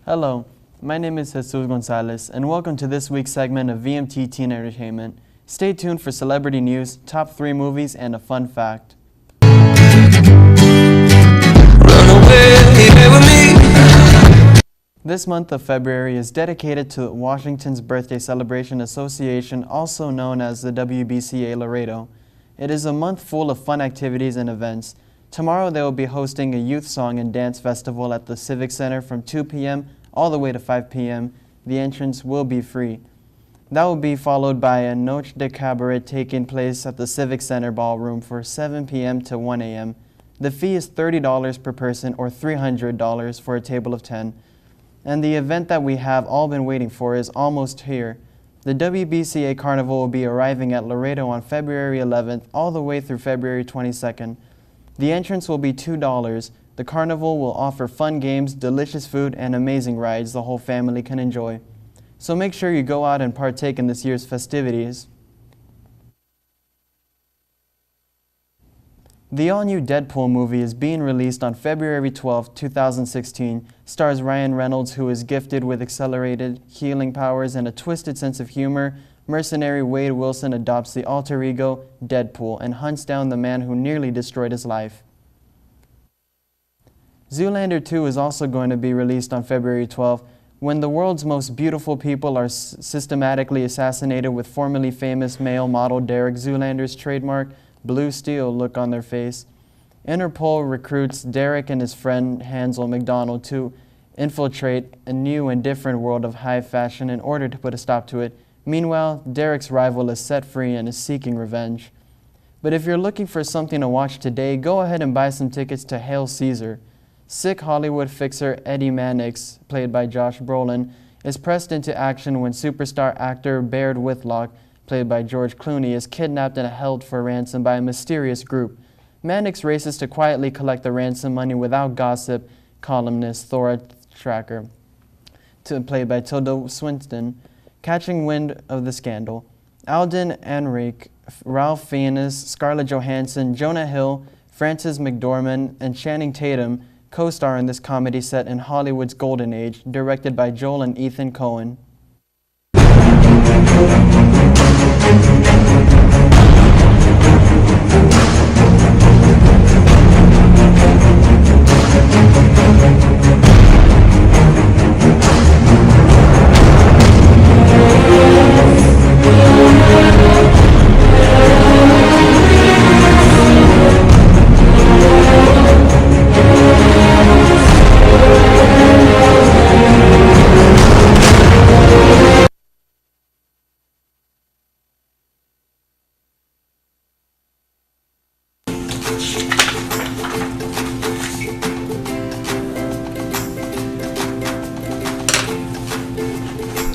Hello, my name is Jesus Gonzalez, and welcome to this week's segment of VMT Teen Entertainment. Stay tuned for celebrity news, top 3 movies, and a fun fact. This month of February is dedicated to Washington's Birthday Celebration Association, also known as the WBCA Laredo. It is a month full of fun activities and events. Tomorrow they will be hosting a youth song and dance festival at the Civic Center from 2 p.m. all the way to 5 p.m. The entrance will be free. That will be followed by a Noche de Cabaret taking place at the Civic Center Ballroom for 7 p.m. to 1 a.m. The fee is $30 per person or $300 for a table of 10. And the event that we have all been waiting for is almost here. The WBCA Carnival will be arriving at Laredo on February 11th all the way through February 22nd. The entrance will be $2. The carnival will offer fun games, delicious food, and amazing rides the whole family can enjoy. So make sure you go out and partake in this year's festivities. The all-new Deadpool movie is being released on February 12, 2016. Stars Ryan Reynolds, who is gifted with accelerated healing powers and a twisted sense of humor. Mercenary Wade Wilson adopts the alter ego, Deadpool, and hunts down the man who nearly destroyed his life. Zoolander 2 is also going to be released on February 12. When the world's most beautiful people are systematically assassinated with formerly famous male model Derek Zoolander's trademark blue steel look on their face, Interpol recruits Derek and his friend Hansel McDonald to infiltrate a new and different world of high fashion in order to put a stop to it. Meanwhile, Derek's rival is set free and is seeking revenge. But if you're looking for something to watch today, go ahead and buy some tickets to Hail Caesar. Sick Hollywood fixer Eddie Mannix, played by Josh Brolin, is pressed into action when superstar actor Baird Whitlock, played by George Clooney, is kidnapped and held for ransom by a mysterious group. Mannix races to quietly collect the ransom money without gossip columnist Thora Tracker, played by Tilda Swinton, catching wind of the scandal. Alden Ehrenreich, Ralph Fiennes, Scarlett Johansson, Jonah Hill, Frances McDormand, and Channing Tatum co-star in this comedy set in Hollywood's golden age, directed by Joel and Ethan Coen.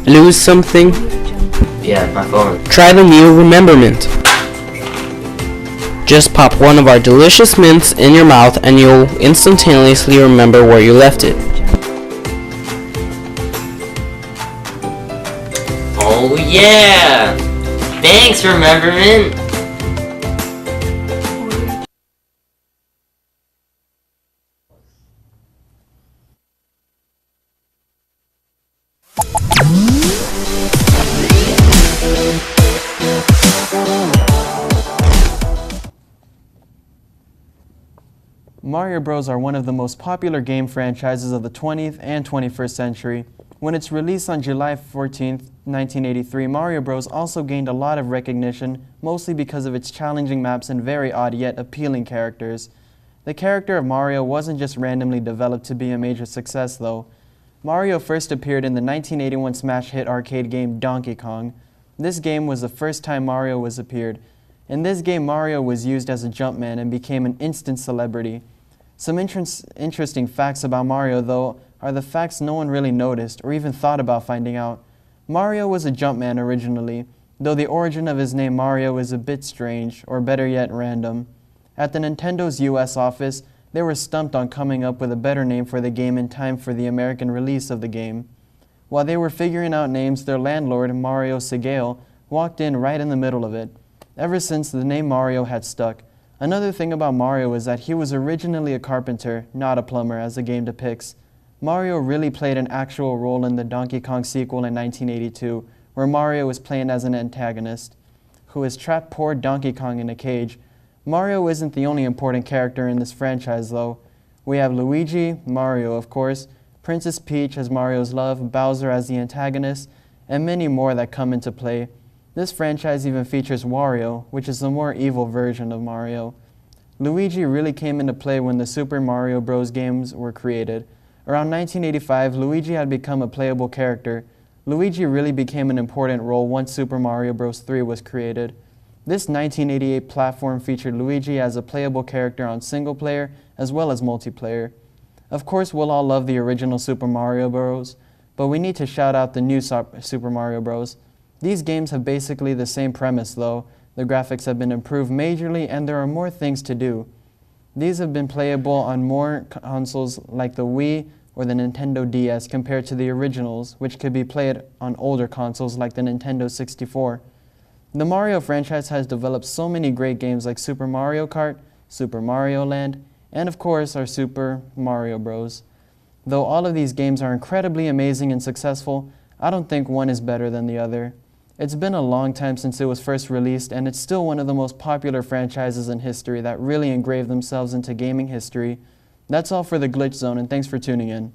Lose something? Yeah, my phone. Try the new Rememberment. Just pop one of our delicious mints in your mouth and you'll instantaneously remember where you left it. Oh yeah! Thanks, Rememberment! Mario Bros. Are one of the most popular game franchises of the 20th and 21st century. When its release on July 14, 1983, Mario Bros. Also gained a lot of recognition, mostly because of its challenging maps and very odd yet appealing characters. The character of Mario wasn't just randomly developed to be a major success, though. Mario first appeared in the 1981 smash hit arcade game Donkey Kong. This game was the first time Mario was appeared. In this game, Mario was used as a Jumpman and became an instant celebrity. Some interesting facts about Mario, though, are the facts no one really noticed or even thought about finding out. Mario was a Jumpman originally, though the origin of his name Mario is a bit strange, or better yet, random. At the Nintendo's US office, they were stumped on coming up with a better name for the game in time for the American release of the game. While they were figuring out names, their landlord, Mario Segale, walked in right in the middle of it. Ever since, the name Mario had stuck. Another thing about Mario is that he was originally a carpenter, not a plumber, as the game depicts. Mario really played an actual role in the Donkey Kong sequel in 1982, where Mario is playing as an antagonist who has trapped poor Donkey Kong in a cage. Mario isn't the only important character in this franchise, though. We have Luigi, Mario, of course, Princess Peach as Mario's love, Bowser as the antagonist, and many more that come into play. This franchise even features Wario, which is the more evil version of Mario. Luigi really came into play when the Super Mario Bros. Games were created. Around 1985, Luigi had become a playable character. Luigi really became an important role once Super Mario Bros. 3 was created. This 1988 platform featured Luigi as a playable character on single player as well as multiplayer. Of course, we'll all love the original Super Mario Bros., but we need to shout out the new Super Mario Bros. These games have basically the same premise though. The graphics have been improved majorly and there are more things to do. These have been playable on more consoles like the Wii or the Nintendo DS compared to the originals, which could be played on older consoles like the Nintendo 64. The Mario franchise has developed so many great games like Super Mario Kart, Super Mario Land, and of course our Super Mario Bros. Though all of these games are incredibly amazing and successful, I don't think one is better than the other. It's been a long time since it was first released, and it's still one of the most popular franchises in history that really engraved themselves into gaming history. That's all for the Glitch Zone, and thanks for tuning in.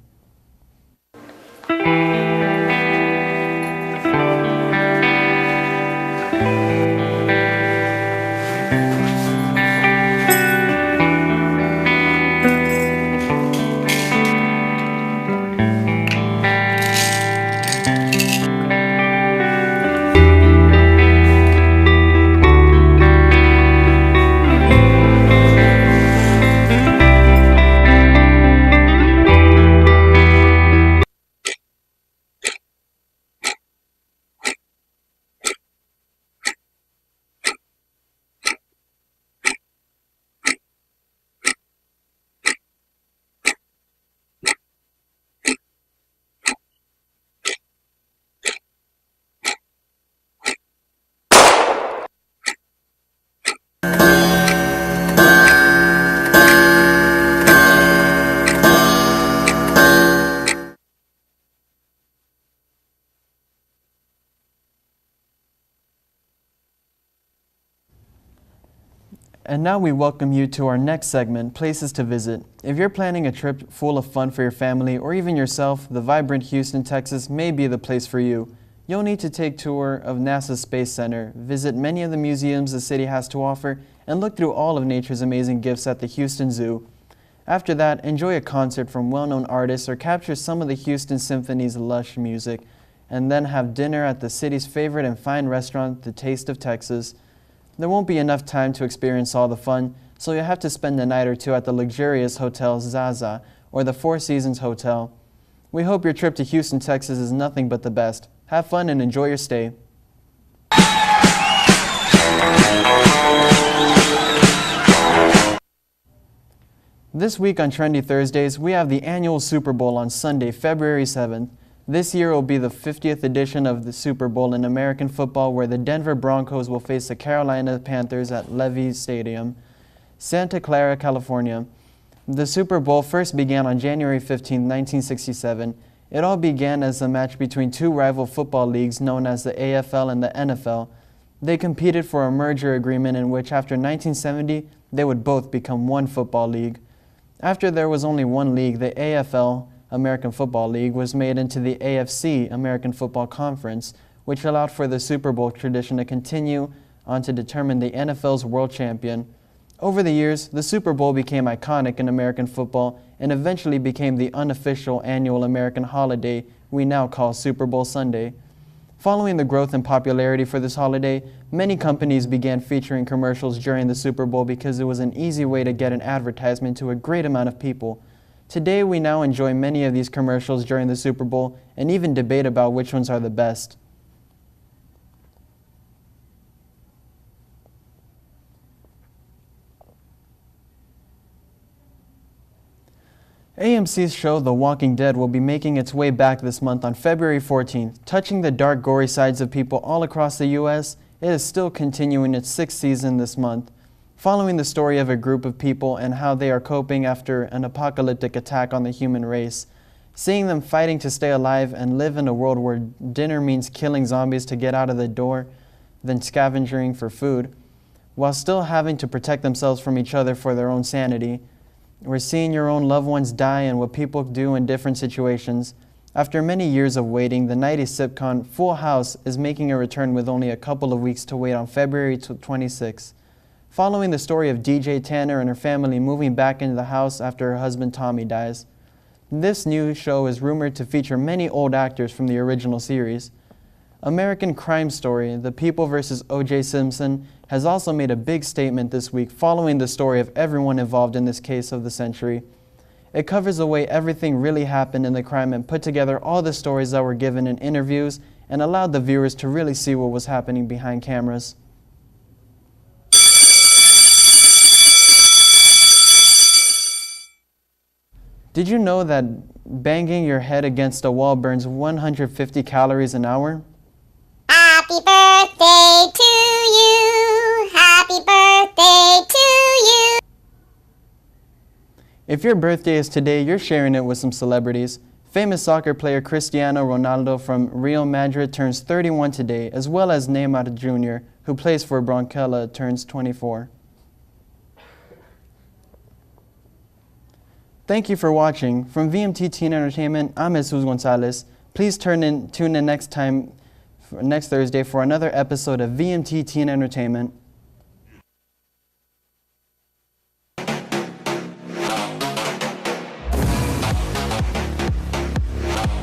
And now we welcome you to our next segment, Places to Visit. If you're planning a trip full of fun for your family or even yourself, the vibrant Houston, Texas may be the place for you. You'll need to take a tour of NASA's Space Center, visit many of the museums the city has to offer, and look through all of nature's amazing gifts at the Houston Zoo. After that, enjoy a concert from well-known artists or capture some of the Houston Symphony's lush music, and then have dinner at the city's favorite and fine restaurant, the Taste of Texas. There won't be enough time to experience all the fun, so you'll have to spend a night or two at the luxurious Hotel Zaza or the Four Seasons Hotel. We hope your trip to Houston, Texas is nothing but the best. Have fun and enjoy your stay. This week on Trendy Thursdays, we have the annual Super Bowl on Sunday, February 7th. This year will be the 50th edition of the Super Bowl in American football, where the Denver Broncos will face the Carolina Panthers at Levy Stadium, Santa Clara, California. The Super Bowl first began on January 15, 1967. It all began as a match between two rival football leagues known as the AFL and the NFL. They competed for a merger agreement in which after 1970, they would both become one football league. After there was only one league, the AFL, American Football League, was made into the AFC, American Football Conference, which allowed for the Super Bowl tradition to continue on to determine the NFL's world champion. Over the years, the Super Bowl became iconic in American football and eventually became the unofficial annual American holiday we now call Super Bowl Sunday. Following the growth and popularity for this holiday, many companies began featuring commercials during the Super Bowl because it was an easy way to get an advertisement to a great amount of people. Today, we now enjoy many of these commercials during the Super Bowl and even debate about which ones are the best. AMC's show The Walking Dead will be making its way back this month on February 14th. Touching the dark, gory sides of people all across the U.S., it is still continuing its 6th season this month. Following the story of a group of people and how they are coping after an apocalyptic attack on the human race. Seeing them fighting to stay alive and live in a world where dinner means killing zombies to get out of the door, then scavenging for food, while still having to protect themselves from each other for their own sanity. We're seeing your own loved ones die and what people do in different situations. After many years of waiting, the 90s sitcom Full House is making a return with only a couple of weeks to wait on February 26. Following the story of DJ Tanner and her family moving back into the house after her husband Tommy dies. This new show is rumored to feature many old actors from the original series. American Crime Story, The People vs. O.J. Simpson, has also made a big statement this week following the story of everyone involved in this case of the century. It covers the way everything really happened in the crime and put together all the stories that were given in interviews and allowed the viewers to really see what was happening behind cameras. Did you know that banging your head against a wall burns 150 calories an hour? Happy birthday to you. Happy birthday to you. If your birthday is today, you're sharing it with some celebrities. Famous soccer player Cristiano Ronaldo from Real Madrid turns 31 today, as well as Neymar Jr., who plays for Bronquella, turns 24. Thank you for watching. From VMT Teen Entertainment, I'm Jesus Gonzalez. Please tune in next Thursday for another episode of VMT Teen Entertainment.